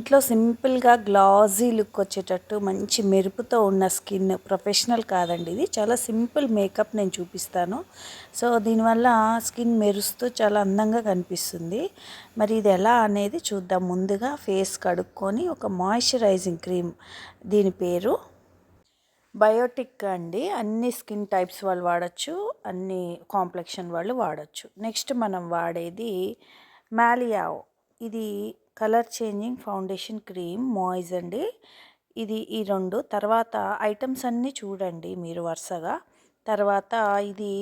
ఇంట్లో సింపుల్గా glossy look వచ్చేటట్టు మంచి మెరుపుతో ఉన్న స్కిన్, ప్రొఫెషనల్ కాదండి ఇది, చాలా సింపుల్ మేకప్ నేను చూపిస్తాను. సో దీనివల్ల స్కిన్ మెరుస్తూ చాలా అందంగా కనిపిస్తుంది. మరి ఇది ఎలా అనేది చూద్దాం. ముందుగా ఫేస్ కడుక్కొని ఒక మాయిశ్చరైజింగ్ క్రీమ్, దీని పేరు బయోటిక్ అండి. అన్ని స్కిన్ టైప్స్ వాళ్ళు వాడచ్చు, అన్ని కాంప్లెక్షన్ వాళ్ళు వాడచ్చు. నెక్స్ట్ మనం వాడేది మాలియాఓ, ఇది కలర్ చేంజింగ్ ఫౌండేషన్ క్రీమ్ మాయిజ్ అండి. ఇది ఈ రెండు. తర్వాత ఐటమ్స్ అన్నీ చూడండి మీరు వరుసగా. తర్వాత ఇది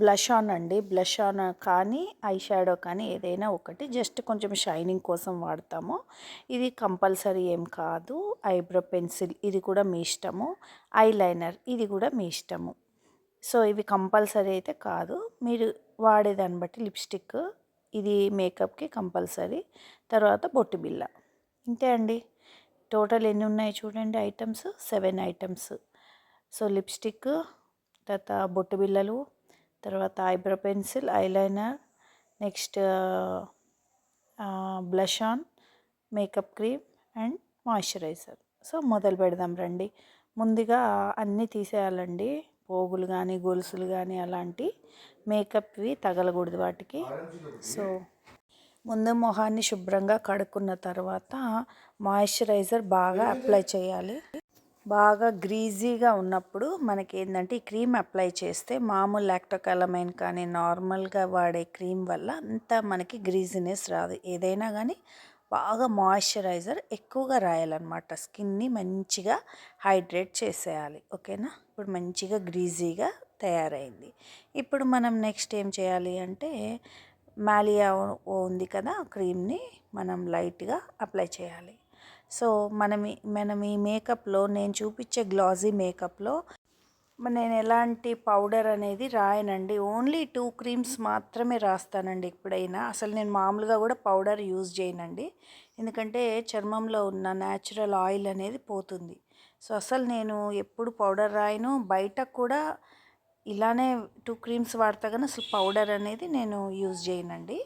బ్లష్ ఆన్ అండి. బ్లష్ ఆన్ కానీ ఐ షాడో కానీ ఏదైనా ఒకటి, జస్ట్ కొంచెం షైనింగ్ కోసం వాడతాము. ఇది కంపల్సరీ ఏం కాదు. ఐబ్రో పెన్సిల్, ఇది కూడా మీ ఇష్టము. ఐలైనర్, ఇది కూడా మీ ఇష్టము. సో ఇవి కంపల్సరీ అయితే కాదు, మీరు వాడేదాన్ని బట్టి. లిప్స్టిక్, ఇది మేకప్కి కంపల్సరీ. తర్వాత బొట్టు బిళ్ళ. ఇంతే అండి. టోటల్ ఎన్ని ఉన్నాయి చూడండి ఐటమ్స్, 7 ఐటమ్స్. సో లిప్స్టిక్, తర్వాత బొట్టు బిళ్ళలు, తర్వాత eyebrow pencil, eyeliner, next blush on, makeup cream and moisturiser. So మొదలు పెడదాం రండి. ముందుగా అన్నీ తీసేయాలండి. పోగులు కానీ గొలుసులు కానీ అలాంటి మేకప్వి తగలకూడదు వాటికి. సో ముందు మొహాన్ని శుభ్రంగా కడుక్కున్న తర్వాత మాయిశ్చరైజర్ బాగా అప్లై చేయాలి. బాగా గ్రీజీగా ఉన్నప్పుడు మనకి ఏంటంటే ఈ క్రీమ్ అప్లై చేస్తే, మామూలు లాక్టోకాలమైన్ కానీ నార్మల్గా వాడే క్రీమ్ వల్ల అంత మనకి గ్రీజీనెస్ రాదు. ఏదైనా కానీ బాగా మాయిశ్చరైజర్ ఎక్కువగా రాయాలన్నమాట. స్కిన్ని మంచిగా హైడ్రేట్ చేసేయాలి. ఓకేనా. ఇప్పుడు మంచిగా గ్రీజీగా తయారైంది. ఇప్పుడు మనం నెక్స్ట్ ఏం చేయాలి అంటే, మాలియా ఉంది కదా, క్రీమ్ని మనం లైట్గా అప్లై చేయాలి. సో మనం ఈ మేకప్లో, నేను చూపించే గ్లాజీ మేకప్లో నేను ఎలాంటి పౌడర్ అనేది రాయనండి. ఓన్లీ 2 క్రీమ్స్ మాత్రమే రాస్తానండి ఎప్పుడైనా. అసలు నేను మామూలుగా కూడా పౌడర్ యూజ్ చేయనండి, ఎందుకంటే చర్మంలో ఉన్న న్యాచురల్ ఆయిల్ అనేది పోతుంది. సో అసలు నేను ఎప్పుడు పౌడర్ రాయను. బయట కూడా ఇలానే 2 క్రీమ్స్ వాడతా, కానీ అసలు పౌడర్ అనేది నేను యూజ్ చేయనండి.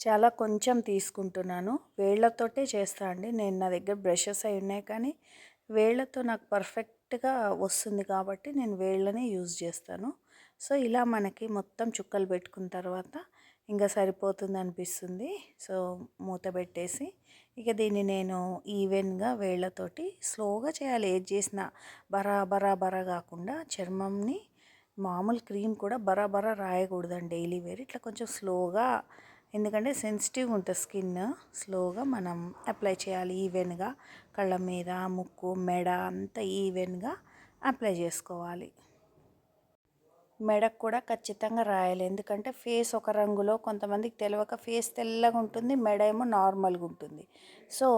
చాలా కొంచెం తీసుకుంటున్నాను. వేళ్లతోటే చేస్తా అండి నేను. నా దగ్గర బ్రషెస్ అవి ఉన్నాయి, కానీ వేళ్లతో నాకు పర్ఫెక్ట్గా వస్తుంది కాబట్టి నేను వేళ్ళనే యూజ్ చేస్తాను. సో ఇలా మనకి మొత్తం చుక్కలు పెట్టుకున్న తర్వాత ఇంకా సరిపోతుంది అనిపిస్తుంది. సో మూత పెట్టేసి ఇక దీన్ని నేను ఈవెన్గా వేళ్ళతోటి స్లోగా చేయాలి. ఏది చేసినా బరా బరా బరా కాకుండా, చర్మంని మామూలు క్రీమ్ కూడా బరా బరా రాయకూడదండి డైలీ వేర్. ఇట్లా కొంచెం స్లోగా, ఎందుకంటే సెన్సిటివ్ ఉంటుంది స్కిన్. స్లోగా మనం అప్లై చేయాలి ఈవెన్గా. కళ్ళ మీద, ముక్కు, మెడ అంతా ఈవెన్గా అప్లై చేసుకోవాలి. మెడకు కూడా ఖచ్చితంగా రాయాలి, ఎందుకంటే ఫేస్ ఒక రంగులో, కొంతమందికి తెలియక ఫేస్ తెల్లగా ఉంటుంది, మెడ ఏమో నార్మల్గా ఉంటుంది. సో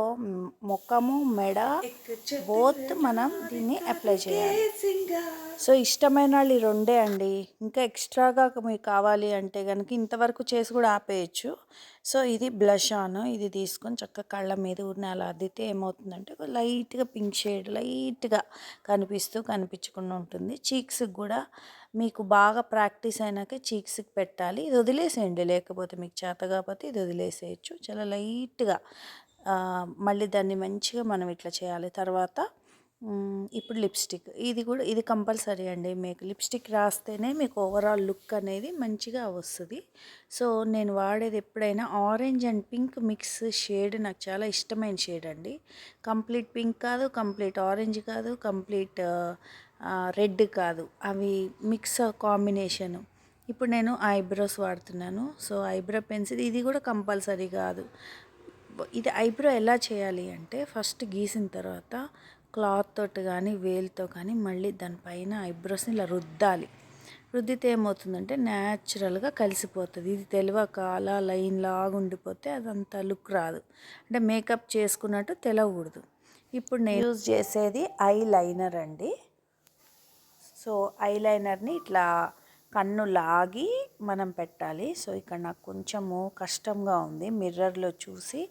ముఖము, మెడ బోత్ మనం దీన్ని అప్లై చేయాలి. సో ఇష్టమైన వాళ్ళు ఈ రెండే అండి. ఇంకా ఎక్స్ట్రాగా మీకు కావాలి అంటే కనుక ఇంతవరకు చేసి కూడా ఆపేయచ్చు. సో ఇది బ్లష్ ఆన్, ఇది తీసుకొని చక్కగా కళ్ళ మీద ఊరిని అలా అద్దితే ఏమవుతుందంటే లైట్గా పింక్ షేడ్ లైట్గా కనిపించకుండా ఉంటుంది. చీక్స్కి కూడా మీకు బాగా ప్రాక్టీస్ అయినాక చీక్స్కి పెట్టాలి. ఇది వదిలేసేయండి, లేకపోతే మీకు చేత కాకపోతే ఇది వదిలేసేయచ్చు. చాలా లైట్గా మళ్ళీ దాన్ని మంచిగా మనం ఇట్లా చేయాలి. తర్వాత ఇప్పుడు లిప్స్టిక్, ఇది కంపల్సరీ అండి. మీకు లిప్స్టిక్ రాస్తేనే మీకు ఓవరాల్ లుక్ అనేది మంచిగా వస్తుంది. సో నేను వాడేది ఎప్పుడైనా orange and pink mix shade, నాకు చాలా ఇష్టమైన షేడ్ అండి. కంప్లీట్ పింక్ కాదు, కంప్లీట్ ఆరెంజ్ కాదు, కంప్లీట్ రెడ్ కాదు, అవి మిక్స్ కాంబినేషను. ఇప్పుడు నేను ఐబ్రోస్ వాడుతున్నాను. సో ఐబ్రో పెన్సిల్, ఇది కూడా కంపల్సరీ కాదు. ఇది ఐబ్రో ఎలా చేయాలి అంటే, ఫస్ట్ గీసిన తర్వాత క్లాత్ తోటి కానీ వేలుతో కానీ మళ్ళీ దానిపైన ఐబ్రోస్ని ఇలా రుద్దాలి. రుద్దితే ఏమవుతుందంటే న్యాచురల్గా కలిసిపోతుంది. ఇది తెలియక అలా లైన్ లాగా ఉండిపోతే అదంతా లుక్ రాదు, అంటే మేకప్ చేసుకున్నట్టు తెలవకూడదు. ఇప్పుడు నేను యూజ్ చేసేది ఐలైనర్ అండి. సో ఐలైనర్ని ఇట్లా కన్ను లాగి మనం పెట్టాలి. సో ఇక్కడ నాకు కొంచెము కష్టంగా ఉంది, మిర్రర్లో చూసి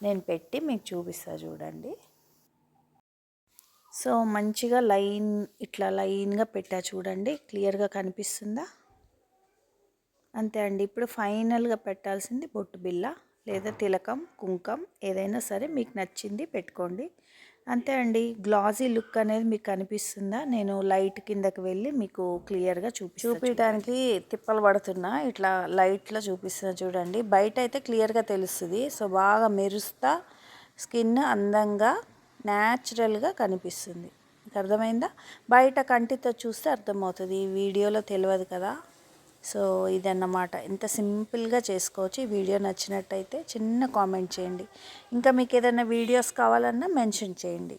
నేను పెట్టి మీకు చూపిస్తా చూడండి. సో మంచిగా ఇట్లా లైన్గా పెట్టా చూడండి, క్లియర్గా కనిపిస్తుందా? అంతే అండి. ఇప్పుడు ఫైనల్గా పెట్టాల్సింది బొట్టు బిళ్ళ. లేదా తిలకం, కుంకం ఏదైనా సరే మీకు నచ్చింది పెట్టుకోండి. అంతే అండి. గ్లాసీ లుక్ అనేది మీకు కనిపిస్తుందా? నేను లైట్ కిందకి వెళ్ళి మీకు క్లియర్గా చూపించడానికి తిప్పలు పడుతున్నా. ఇట్లా లైట్లో చూపిస్తున్నా చూడండి. బయట అయితే క్లియర్గా తెలుస్తుంది. సో బాగా మెరుస్తా స్కిన్ అందంగా న్యాచురల్గా కనిపిస్తుంది. మీకు అర్థమైందా? బయట కంటితో చూస్తే అర్థమవుతుంది, ఈ వీడియోలో తెలియదు కదా. సో ఇదన్నమాట, ఎంత సింపుల్గా చేసుకోవచ్చు. ఈ వీడియో నచ్చినట్టయితే చిన్న కామెంట్ చేయండి. ఇంకా మీకు ఏదైనా వీడియోస్ కావాలన్నా మెన్షన్ చేయండి.